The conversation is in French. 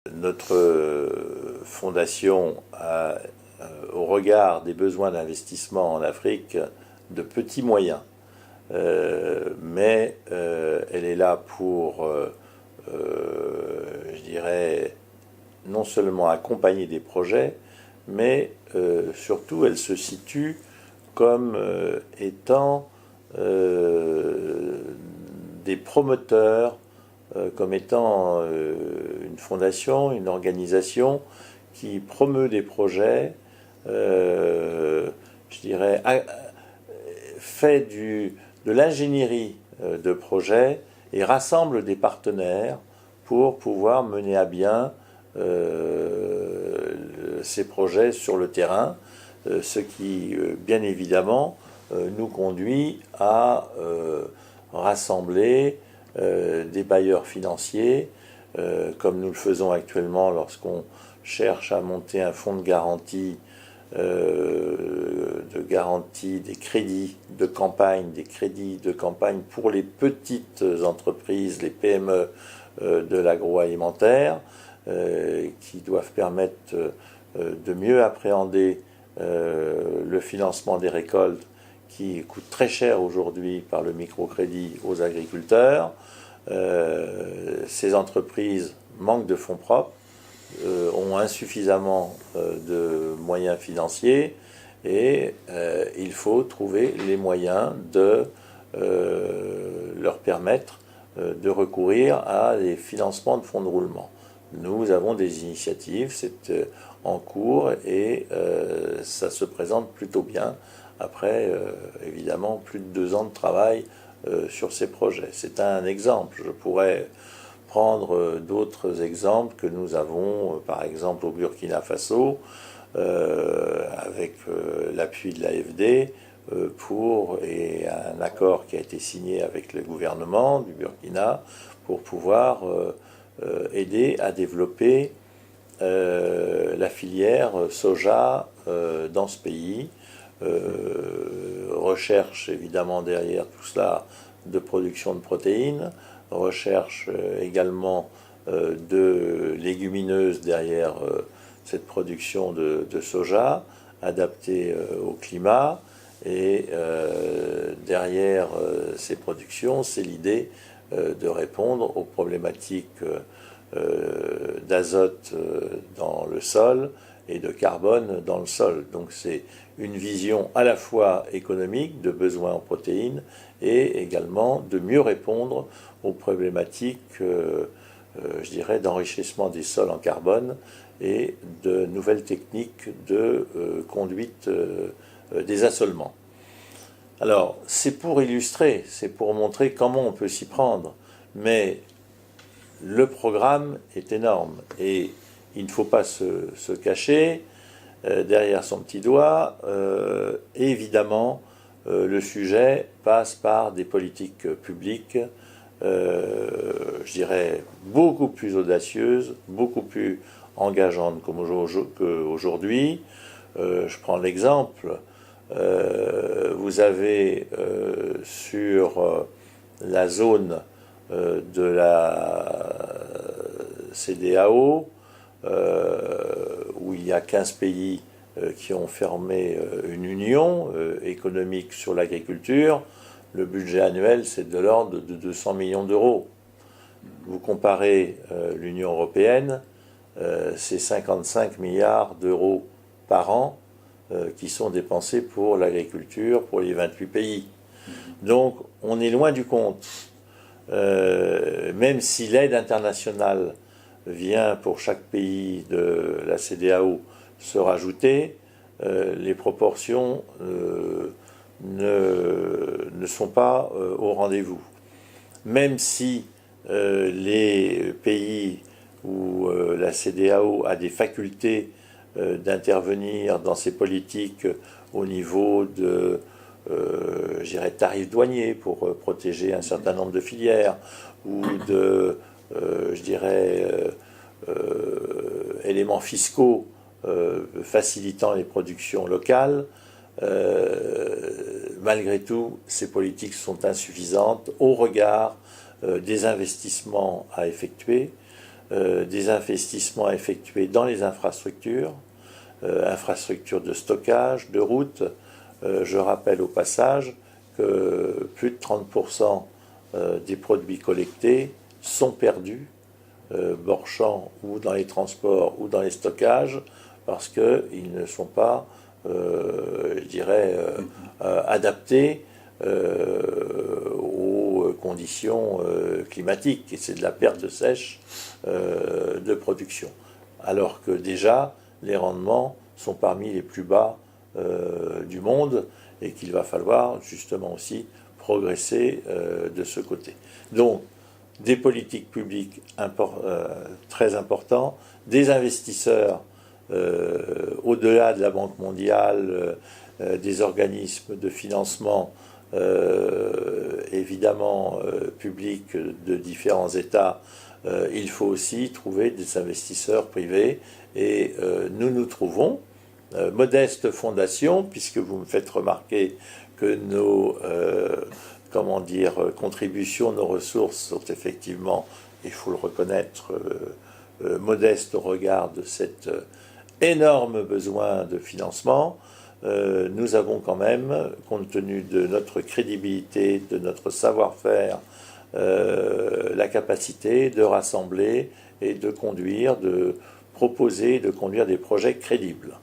Notre fondation a, au regard des besoins d'investissement en Afrique, de petits moyens. Mais elle est là pour, je dirais, non seulement accompagner des projets, mais surtout elle se situe comme étant des promoteurs, comme étant une fondation, une organisation qui promeut des projets, je dirais, fait de l'ingénierie de projets et rassemble des partenaires pour pouvoir mener à bien ces projets sur le terrain, ce qui, bien évidemment, nous conduit à rassembler des bailleurs financiers, comme nous le faisons actuellement lorsqu'on cherche à monter un fonds de garantie des crédits de campagne pour les petites entreprises, les PME de l'agroalimentaire, qui doivent permettre de mieux appréhender le financement des récoltes qui coûte très cher aujourd'hui par le microcrédit aux agriculteurs. Ces entreprises manquent de fonds propres, ont insuffisamment de moyens financiers et il faut trouver les moyens de leur permettre de recourir à des financements de fonds de roulement. Nous avons des initiatives, c'est en cours et ça se présente plutôt bien après évidemment plus de 2 ans de travail sur ces projets. C'est un exemple. Je pourrais prendre d'autres exemples que nous avons, par exemple au Burkina Faso, avec l'appui de l'AFD, et un accord qui a été signé avec le gouvernement du Burkina pour pouvoir aider à développer la filière soja dans ce pays. Recherche évidemment derrière tout cela de production de protéines, recherche également de légumineuses derrière cette production de soja adaptée au climat, et derrière ces productions, c'est l'idée de répondre aux problématiques d'azote dans le sol et de carbone dans le sol. Donc c'est une vision à la fois économique de besoins en protéines et également de mieux répondre aux problématiques, je dirais, d'enrichissement des sols en carbone et de nouvelles techniques de conduite des assolements. Alors, c'est pour illustrer, c'est pour montrer comment on peut s'y prendre, mais le programme est énorme et il ne faut pas se cacher derrière son petit doigt. Évidemment, le sujet passe par des politiques publiques, je dirais, beaucoup plus audacieuses, beaucoup plus engageantes qu'aujourd'hui. Je prends l'exemple, vous avez sur la zone de la CEDEAO, où il y a 15 pays qui ont formé une union économique sur l'agriculture, le budget annuel c'est de l'ordre de 200 millions d'euros. Vous comparez l'Union européenne, c'est 55 milliards d'euros par an qui sont dépensés pour l'agriculture pour les 28 pays. Donc on est loin du compte. Même si l'aide internationale vient pour chaque pays de la CEDEAO se rajouter, les proportions ne sont pas au rendez-vous. Même si les pays où la CEDEAO a des facultés d'intervenir dans ces politiques au niveau de je dirais, tarifs douaniers pour protéger un certain nombre de filières, ou de, je dirais, éléments fiscaux facilitant les productions locales, malgré tout, ces politiques sont insuffisantes au regard des investissements à effectuer. des investissements à effectuer dans les infrastructures, infrastructures de stockage, de routes. Je rappelle au passage que plus de 30% des produits collectés sont perdus, bord champ ou dans les transports ou dans les stockages, parce qu'ils ne sont pas, je dirais, adaptés aux conditions climatiques. Et c'est de la perte sèche de production. Alors que déjà, les rendements sont parmi les plus bas du monde et qu'il va falloir justement aussi progresser de ce côté. Donc, des politiques publiques très importantes, des investisseurs au-delà de la Banque mondiale, des organismes de financement évidemment publics de différents États. Il faut aussi trouver des investisseurs privés et nous trouvons. Modeste fondation, puisque vous me faites remarquer que nos contributions, nos ressources sont effectivement, il faut le reconnaître, modestes au regard de cet énorme besoin de financement. Nous avons quand même, compte tenu de notre crédibilité, de notre savoir-faire, la capacité de rassembler et de conduire, de proposer, de conduire des projets crédibles.